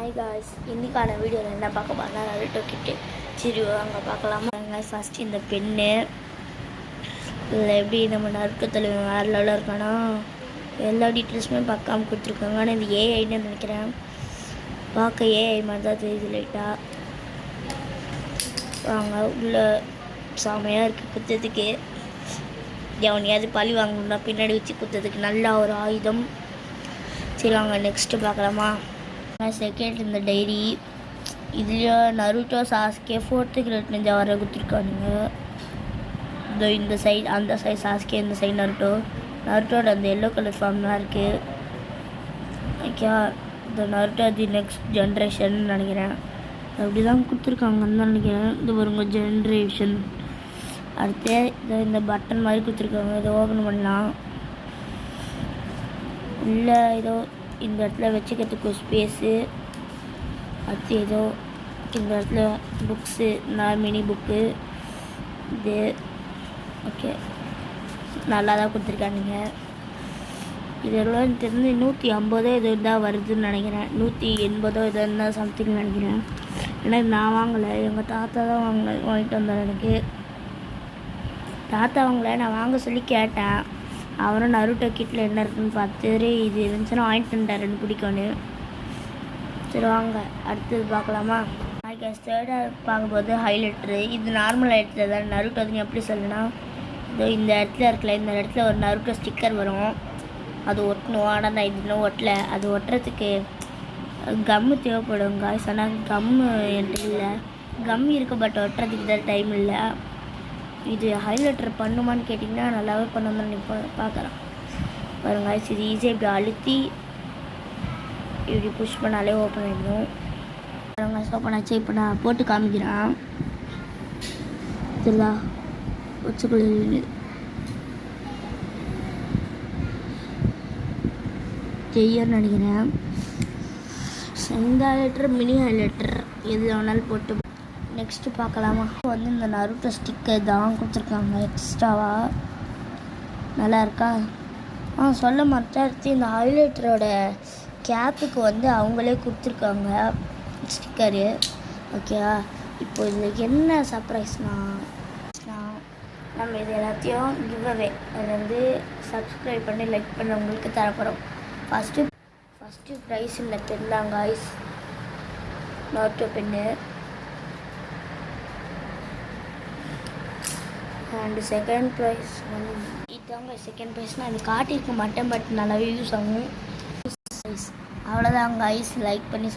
Hi guys, இன்றைக்கான வீடியோவில் என்ன பார்க்க போனால் நருட்டோ கிட்டே சரி வாங்க பார்க்கலாமா. ஃபஸ்ட்டு இந்த பெண்ணு இதில் எப்படி நம்ம நருட்டோ தலைவன் வேறு லெவலில் இருக்கானா எல்லா டீட்டெயில்ஸுமே பார்க்காம கொடுத்துருக்காங்க. ஆனால் இது ஏஐன்னு நினைக்கிறேன், பார்க்க ஏஐ மாதிரி தான் தெரியுது லைட்டாக. வாங்க உள்ள செமையாக இருக்குது குத்தத்துக்கு. எவனையாவது பழி வாங்கணும்னா பின்னாடி வச்சு குத்ததுக்கு நல்ல ஒரு ஆயுதம். சரி வாங்க நெக்ஸ்ட்டு பார்க்கலாமா. செகண்ட் இந்த டைரி இதுலேயே Naruto Sasuke 4th grade ninja வர கொடுத்துருக்கானுங்க. இதோ இந்த சைடு அந்த சைடு சாஸ்கே, இந்த சைடு நருட்டோட அந்த எல்லோ கலர் ஃபார்ம் தான் இருக்குது. ஓகே, இந்த நருட்டோ தி நெக்ஸ்ட் ஜென்ரேஷன் நினைக்கிறேன், அப்படி தான் கொடுத்துருக்காங்கன்னு தான் நினைக்கிறேன். இது ஒரு ஜென்ரேஷன். அடுத்து இந்த பட்டன் மாதிரி கொடுத்துருக்காங்க, இதை ஓப்பன் பண்ணலாம். இல்லை ஏதோ இந்த இடத்துல வச்சுக்கிறதுக்கு ஒரு ஸ்பேஸு. அடுத்து ஏதோ இந்த இடத்துல புக்ஸு, மினி புக்கு இது. ஓகே, நல்லா தான் கொடுத்துருக்கானுங்க. இதெல்லாம் தெரிஞ்சு 150 இது தான் வருதுன்னு நினைக்கிறேன், 180 இது இருந்தால் சம்திங் நினைக்கிறேன். ஏன்னா நான் வாங்கலை, எங்கள் தாத்தா தான் வாங்கிட்டு வந்தார். எனக்கு தாத்தா வாங்கலை, நான் வாங்க சொல்லி கேட்டேன். அவரும் நருட்டோ கிட்டில் என்ன இருக்குன்னு பார்த்துட்டு இது இருந்துச்சுன்னா வாங்கிட்டு வந்துட்டார் பிடிக்கும்னு. சரி வாங்க அடுத்தது பார்க்கலாமா. தேர்டாக பார்க்கும்போது ஹைலைட்ரு. இது நார்மல் ஹைலைட்டர் தான். நருட்டோ அதுன்னு எப்படி சொல்லுன்னா, இதோ இந்த இடத்துல இருக்கல, இந்த இடத்துல ஒரு நருட்டோ ஸ்டிக்கர் வரும், அது ஒட்டணும். ஆனால் நான் இது இன்னும் ஒட்டலை. அது ஒட்டுறதுக்கு கம்மு தேவைப்படும் காய்ஸ். ஆனால் கம்மு என்கிட்ட இல்லை. கம் இருக்குது, பட் ஒட்டுறதுக்கு தான் டைம் இல்லை. இது ஹைலைட்டர் பண்ணுமான்னு கேட்டிங்கன்னா நல்லாவே பண்ணணும்னு இப்போ பார்க்குறேன் பாருங்க. இது ஈஸியாக இப்படி அழுத்தி இப்படி புஷ் பண்ணாலே ஓப்பன் ஆகிடும் பாருங்க. ஓப்பன் ஆச்சு. இப்போ நான் போட்டு காமிக்கிறேன். இதெல்லாம் வச்சுக்கொள்ள செய்யன்னு நினைக்கிறேன். இந்த ஹைலைட்டர் மினி ஹைலைட்டர் எது வேணாலும் போட்டு நெக்ஸ்ட்டு பார்க்கலாமா. இந்த நருட்டோ ஸ்டிக்கர் தான் கொடுத்துருக்காங்க எக்ஸ்ட்ராவாக. நல்லா இருக்கா? சொல்ல மாட்டேன். இந்த ஹைலைட்டரோட கேப்புக்கு அவங்களே கொடுத்துருக்காங்க ஸ்டிக்கரு. ஓகேவா? இப்போ இதில் என்ன சர்ப்ரைஸ்னால், நம்ம இது எல்லாத்தையும் கிவ்அவே அது சப்ஸ்கிரைப் பண்ணி லைக் பண்ணவங்களுக்கு தரப்போகிறோம். ஃபஸ்ட்டு ப்ரைஸ் இந்த பென் தான் guys, Naruto pen. And second prize இதுதாங்க. செகண்ட் ப்ரைஸ்னால் அது காட்டியிருக்க மாட்டேன், பட் நல்லாவே யூஸ் ஆகும். அவ்வளோதாங்க ஐஸ். லைக் பண்ணி